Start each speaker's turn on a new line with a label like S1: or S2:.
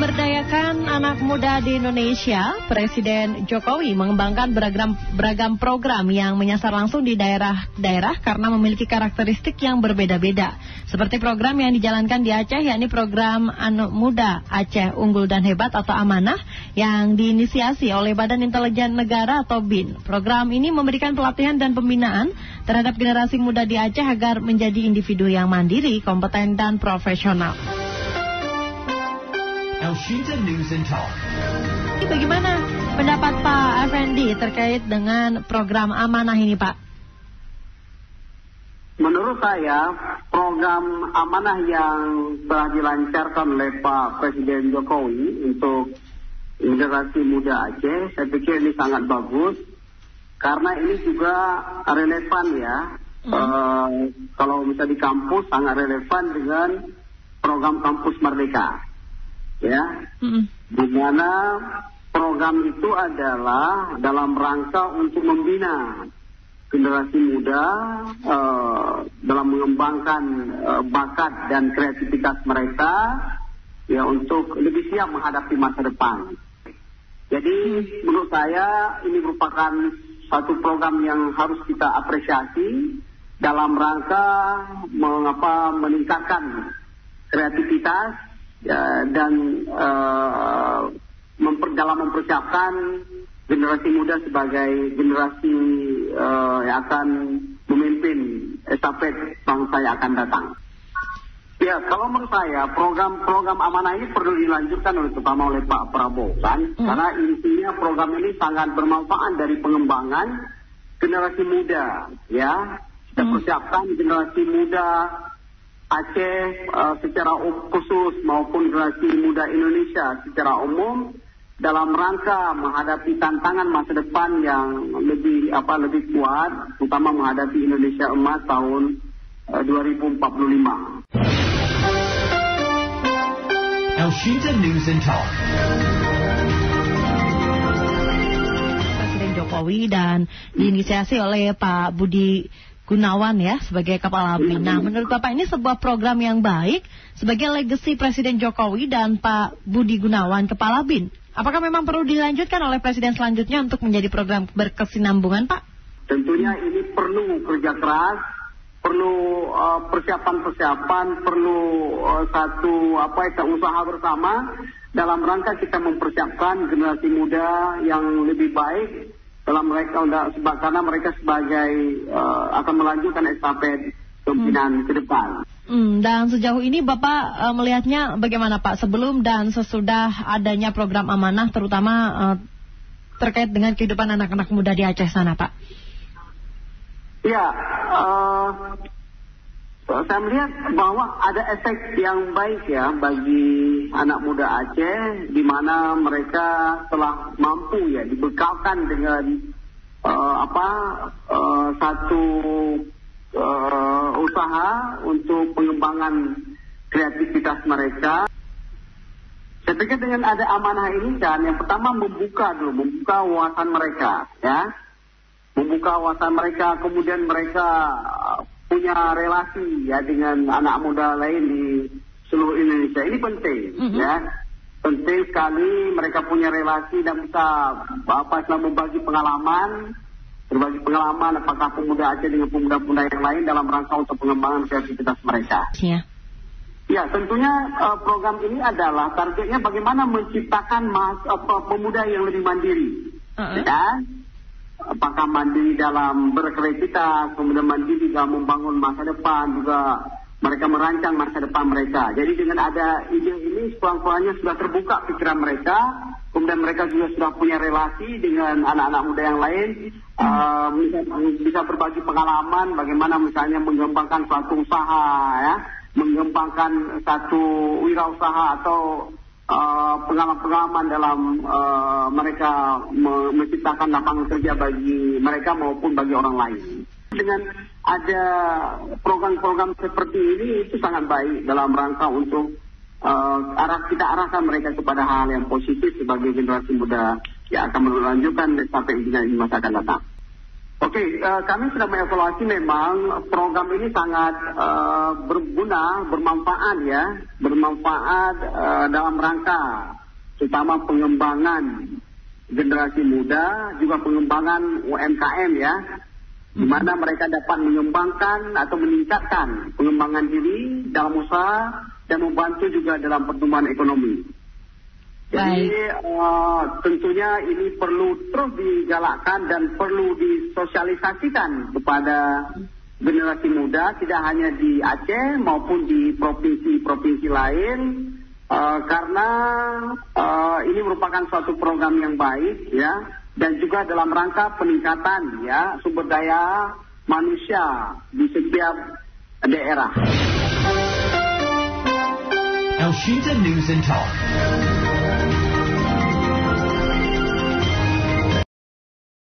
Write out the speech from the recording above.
S1: memberdayakan anak muda di Indonesia, Presiden Jokowi mengembangkan beragam program yang menyasar langsung di daerah-daerah karena memiliki karakteristik yang berbeda-beda. Seperti program yang dijalankan di Aceh, yakni program Anak Muda Aceh Unggul dan Hebat atau Amanah yang diinisiasi oleh Badan Intelijen Negara atau BIN. Program ini memberikan pelatihan dan pembinaan terhadap generasi muda di Aceh agar menjadi individu yang mandiri, kompeten, dan profesional.
S2: News and Talk.
S1: Bagaimana pendapat Pak Effendi terkait dengan program Amanah ini, Pak?
S3: Menurut saya, program Amanah yang telah dilancarkan oleh Pak Presiden Jokowi untuk generasi muda Aceh, saya pikir ini sangat bagus karena ini juga relevan ya. Kalau misalnya di kampus sangat relevan dengan program Kampus Merdeka. Ya, di mana program itu adalah dalam rangka untuk membina generasi muda dalam mengembangkan bakat dan kreativitas mereka ya untuk lebih siap menghadapi masa depan. Jadi menurut saya ini merupakan satu program yang harus kita apresiasi dalam rangka meningkatkan kreativitas ya, dan dalam mempersiapkan generasi muda sebagai generasi yang akan memimpin estafet bangsa yang akan datang. Ya, kalau menurut saya program Amanah ini perlu dilanjutkan terutama oleh Pak Prabowo kan, karena intinya program ini sangat bermanfaat dari pengembangan generasi muda. Ya, kita persiapkan generasi muda Aceh secara khusus maupun generasi muda Indonesia secara umum dalam rangka menghadapi tantangan masa depan yang lebih kuat, terutama menghadapi Indonesia Emas tahun 2045.
S2: News and Talk.
S1: Presiden Jokowi dan diinisiasi oleh Pak Budi Gunawan ya sebagai Kepala BIN. Nah, menurut Bapak ini sebuah program yang baik sebagai legasi Presiden Jokowi dan Pak Budi Gunawan Kepala BIN. Apakah memang perlu dilanjutkan oleh Presiden selanjutnya untuk menjadi program berkesinambungan, Pak?
S3: Tentunya ini perlu kerja keras, perlu persiapan, perlu usaha bersama dalam rangka kita mempersiapkan generasi muda yang lebih baik karena mereka sebagai akan melanjutkan estafet kepemimpinan ke depan.
S1: Dan sejauh ini Bapak melihatnya bagaimana Pak sebelum dan sesudah adanya program Amanah terutama terkait dengan kehidupan anak-anak muda di Aceh sana, Pak?
S3: Ya, saya melihat bahwa ada efek yang baik ya bagi anak muda Aceh di mana mereka telah mampu ya dibekalkan dengan satu usaha untuk pengembangan kreativitas mereka. Saya pikir dengan ada Amanah ini kan yang pertama membuka wawasan mereka ya. Membuka wawasan mereka, kemudian mereka punya relasi ya dengan anak muda lain di seluruh Indonesia. Ini penting ya. Penting sekali mereka punya relasi dan bisa berbagi pengalaman apakah pemuda Aceh dengan pemuda-pemuda yang lain dalam rangka untuk pengembangan kreativitas mereka.
S1: Iya.
S3: Ya, tentunya program ini adalah targetnya bagaimana menciptakan pemuda yang lebih mandiri. Ya. Apakah mandiri dalam berkreativitas, kemudian mandiri dalam membangun masa depan, juga mereka merancang masa depan mereka. Jadi dengan ada ide ini, sekurang-kurangnya sudah terbuka pikiran mereka, kemudian mereka juga sudah punya relasi dengan anak-anak muda yang lain, bisa berbagi pengalaman, bagaimana misalnya mengembangkan suatu usaha, ya, mengembangkan satu wirausaha atau pengalaman-pengalaman dalam mereka menciptakan lapangan kerja bagi mereka maupun bagi orang lain. Dengan ada program-program seperti ini itu sangat baik dalam rangka untuk kita arahkan mereka kepada hal yang positif sebagai generasi muda yang akan melanjutkan sampai di masa akan datang. Oke, kami sudah mengevaluasi memang program ini sangat berguna, bermanfaat ya, dalam rangka terutama pengembangan generasi muda, juga pengembangan UMKM ya, di mana mereka dapat mengembangkan atau meningkatkan pengembangan diri dalam usaha dan membantu juga dalam pertumbuhan ekonomi. Jadi tentunya ini perlu terus digalakkan dan perlu disosialisasikan kepada generasi muda, tidak hanya di Aceh maupun di provinsi-provinsi lain, karena ini merupakan suatu program yang baik ya, dan juga dalam rangka peningkatan ya sumber daya manusia di setiap daerah.
S2: El Shinta News and Talk.